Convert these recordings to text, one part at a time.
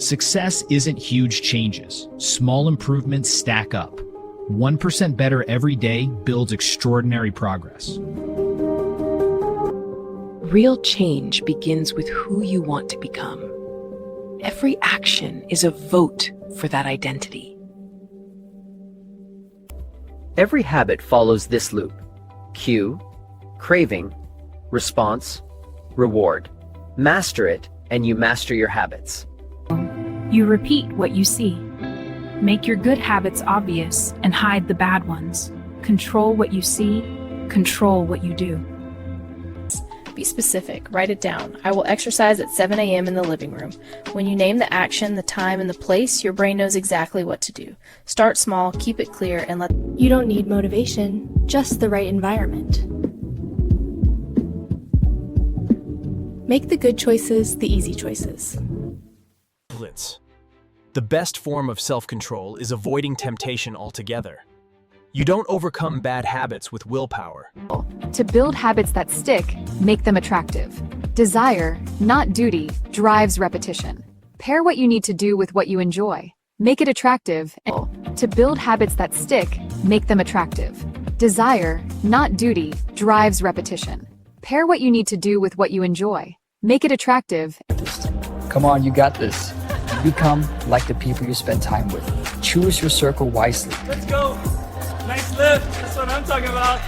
Success isn't huge changes. Small improvements stack up. 1% better every day builds extraordinary progress. Real change begins with who you want to become. Every action is a vote for that identity. Every habit follows this loop: cue, craving, response, reward. Master it, and you master your habits. You repeat what you see. Make your good habits obvious and hide the bad ones. Control what you see, control what you do. Be specific, write it down. I will exercise at 7 a.m. in the living room. When you name the action, the time, and the place, your brain knows exactly what to do. Start small, keep it clear, and let... You don't need motivation, just the right environment. Make the good choices the easy choices. Blitz. The best form of self-control is avoiding temptation altogether. You don't overcome bad habits with willpower. To build habits that stick, make them attractive. Desire, not duty, drives repetition. Pair what you need to do with what you enjoy. Make it attractive. To build habits that stick, make them attractive. Desire, not duty, drives repetition. Pair what you need to do with what you enjoy. Make it attractive. Come on, you got this. Become like the people you spend time with. Choose your circle wisely. Let's go. Nice lift. That's what I'm talking about.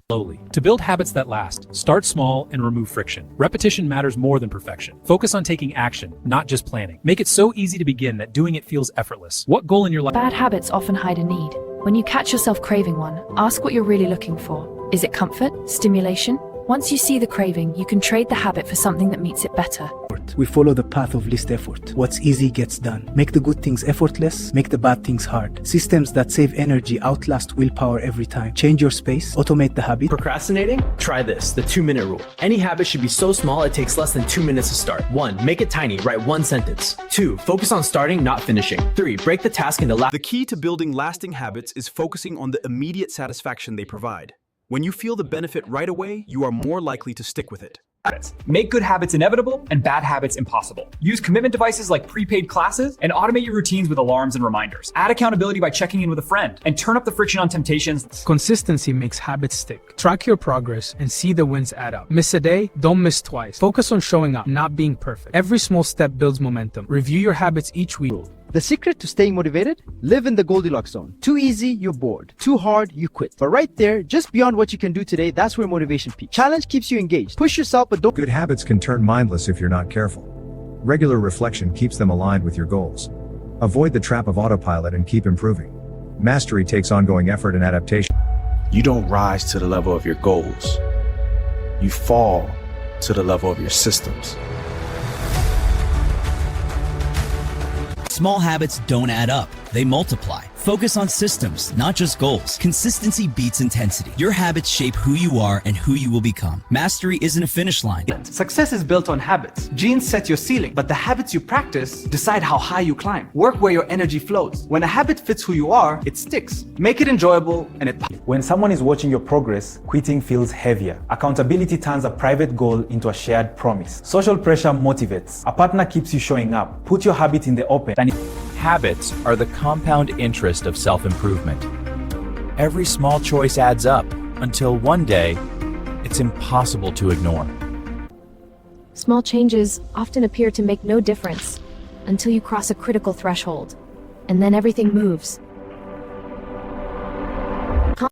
Slowly. To build habits that last, start small and remove friction. Repetition matters more than perfection. Focus on taking action, not just planning. Make it so easy to begin that doing it feels effortless. What goal in your life? Bad habits often hide a need. When you catch yourself craving one, ask what you're really looking for. Is it comfort? Stimulation? Once you see the craving, you can trade the habit for something that meets it better. We follow the path of least effort. What's easy gets done. Make the good things effortless, make the bad things hard. Systems that save energy outlast willpower every time. Change your space, automate the habit. Procrastinating? Try this, the 2-minute rule. Any habit should be so small it takes less than 2 minutes to start. 1. Make it tiny, write 1 sentence. 2. Focus on starting, not finishing. 3. Break the task into The key to building lasting habits is focusing on the immediate satisfaction they provide. When you feel the benefit right away, you are more likely to stick with it. Make good habits inevitable and bad habits impossible. Use commitment devices like prepaid classes and automate your routines with alarms and reminders. Add accountability by checking in with a friend and turn up the friction on temptations. Consistency makes habits stick. Track your progress and see the wins add up. Miss a day, don't miss twice. Focus on showing up, not being perfect. Every small step builds momentum. Review your habits each week. The secret to staying motivated? Live in the Goldilocks zone. Too easy, you're bored. Too hard, you quit. But right there, just beyond what you can do today, that's where motivation peaks. Challenge keeps you engaged. Push yourself, but don't... Good habits can turn mindless if you're not careful. Regular reflection keeps them aligned with your goals. Avoid the trap of autopilot and keep improving. Mastery takes ongoing effort and adaptation. You don't rise to the level of your goals. You fall to the level of your systems. Small habits don't add up, they multiply. Focus on systems, not just goals. Consistency beats intensity. Your habits shape who you are and who you will become. Mastery isn't a finish line. Success is built on habits. Genes set your ceiling, but the habits you practice decide how high you climb. Work where your energy flows. When a habit fits who you are, it sticks. Make it enjoyable and it... When someone is watching your progress, quitting feels heavier. Accountability turns a private goal into a shared promise. Social pressure motivates. A partner keeps you showing up. Put your habit in the open. Habits are the compound interest of self-improvement. Every small choice adds up until one day, it's impossible to ignore. Small changes often appear to make no difference until you cross a critical threshold, and then everything moves.